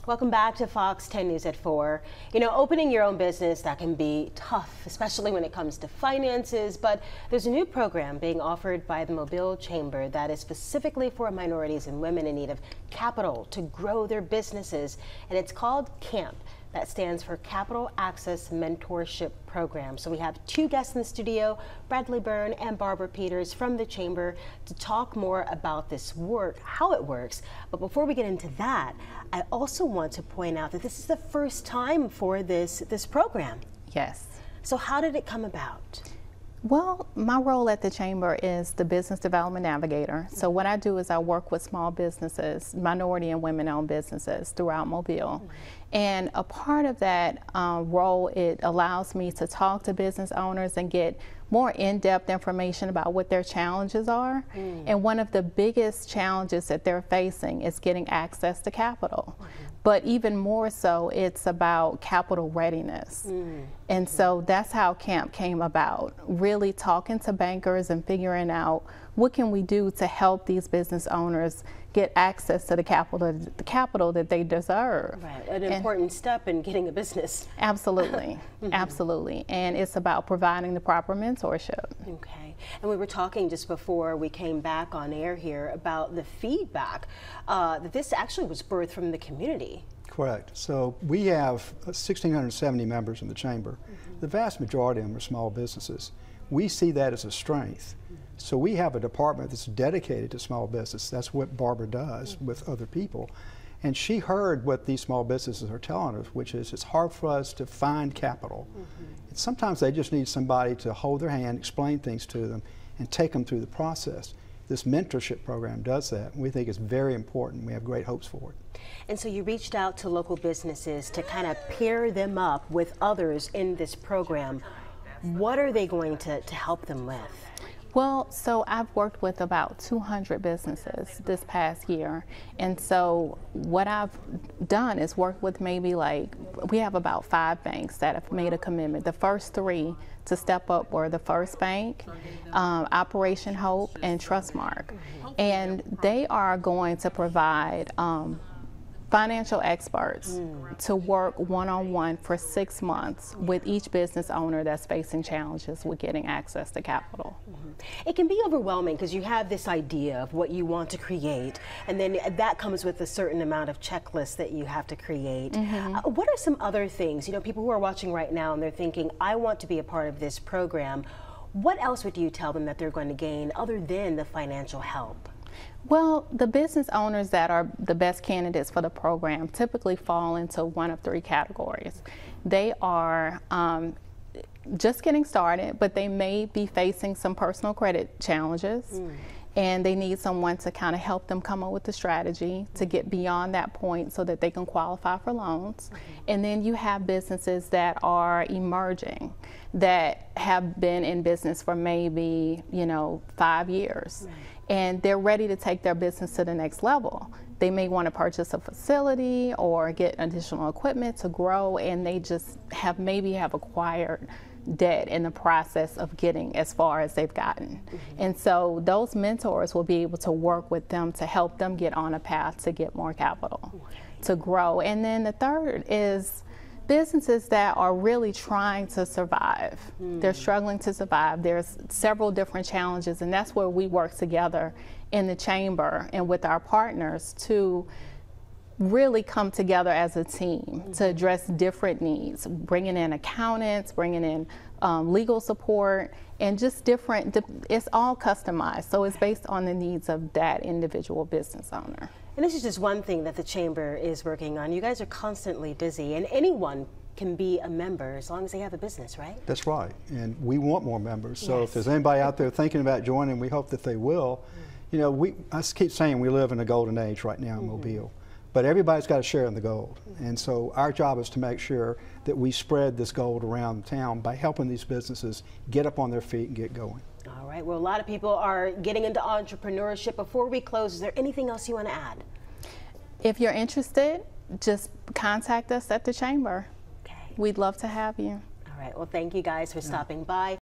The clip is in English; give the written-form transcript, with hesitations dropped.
Welcome back to Fox 10 News at 4. You know, opening your own business, that can be tough, especially when it comes to finances, but there's a new program being offered by the Mobile Chamber that is specifically for minorities and women in need of capital to grow their businesses, and it's called CAMP. That stands for Capital Access Mentorship Program. So we have two guests in the studio, Bradley Byrne and Barbara Peters from the Chamber, to talk more about this work, how it works. But before we get into that, I also want to point out that this is the first time for this program. Yes. So how did it come about? Well, my role at the Chamber is the Business Development Navigator. So what I do is I work with small businesses, minority and women-owned businesses throughout Mobile. And a part of that role, it allows me to talk to business owners and get more in-depth information about what their challenges are. And one of the biggest challenges that they're facing is getting access to capital. But even more so, it's about capital readiness. And so that's how CAMP came about, really talking to bankers and figuring out what can we do to help these business owners get access to the capital that they deserve. Right, an important step in getting a business. Absolutely, absolutely. And it's about providing the proper mentorship. Okay, and we were talking just before we came back on air here about the feedback that this actually was birthed from the community. Correct. So we have 1,670 members in the Chamber. The vast majority of them are small businesses. We see that as a strength. So we have a department that's dedicated to small business. That's what Barbara does with other people. And she heard what these small businesses are telling us, which is it's hard for us to find capital. And sometimes they just need somebody to hold their hand, explain things to them, and take them through the process. This mentorship program does that, and we think it's very important. We have great hopes for it. And so you reached out to local businesses to kind of pair them up with others in this program. What are they going to help them with? Well, so I've worked with about 200 businesses this past year. And so what I've done is work with maybe we have about 5 banks that have made a commitment. The first 3 to step up were the First Bank, Operation Hope, and Trustmark. And they are going to provide financial experts to work one-on-one for 6 months with each business owner that's facing challenges with getting access to capital. It can be overwhelming because you have this idea of what you want to create, and then that comes with a certain amount of checklists that you have to create. What are some other things, you know, people who are watching right now and they're thinking, I want to be a part of this program. What else would you tell them that they're going to gain other than the financial help? Well, the business owners that are the best candidates for the program typically fall into one of 3 categories. They are just getting started, but they may be facing some personal credit challenges, and they need someone to kind of help them come up with a strategy to get beyond that point so that they can qualify for loans. And then you have businesses that are emerging, that have been in business for maybe, 5 years. And they're ready to take their business to the next level. They may want to purchase a facility or get additional equipment to grow, and they just maybe have acquired debt in the process of getting as far as they've gotten. And so those mentors will be able to work with them to help them get on a path to get more capital, to grow. And then the third is businesses that are really trying to survive. They're struggling to survive. There's several different challenges, and that's where we work together in the Chamber and with our partners to really come together as a team to address different needs, bringing in accountants, bringing in legal support, and just different, it's all customized. So it's based on the needs of that individual business owner. And this is just one thing that the Chamber is working on. You guys are constantly busy, and anyone can be a member as long as they have a business, right? That's right, and we want more members. So if there's anybody out there thinking about joining, we hope that they will. You know, I keep saying we live in a golden age right now in Mobile, but everybody's got to share in the gold. And so our job is to make sure that we spread this gold around town by helping these businesses get up on their feet and get going. All right, well, a lot of people are getting into entrepreneurship. Before we close, is there anything else you want to add? If you're interested, just contact us at the Chamber. Okay. We'd love to have you. All right, well, thank you guys for stopping by.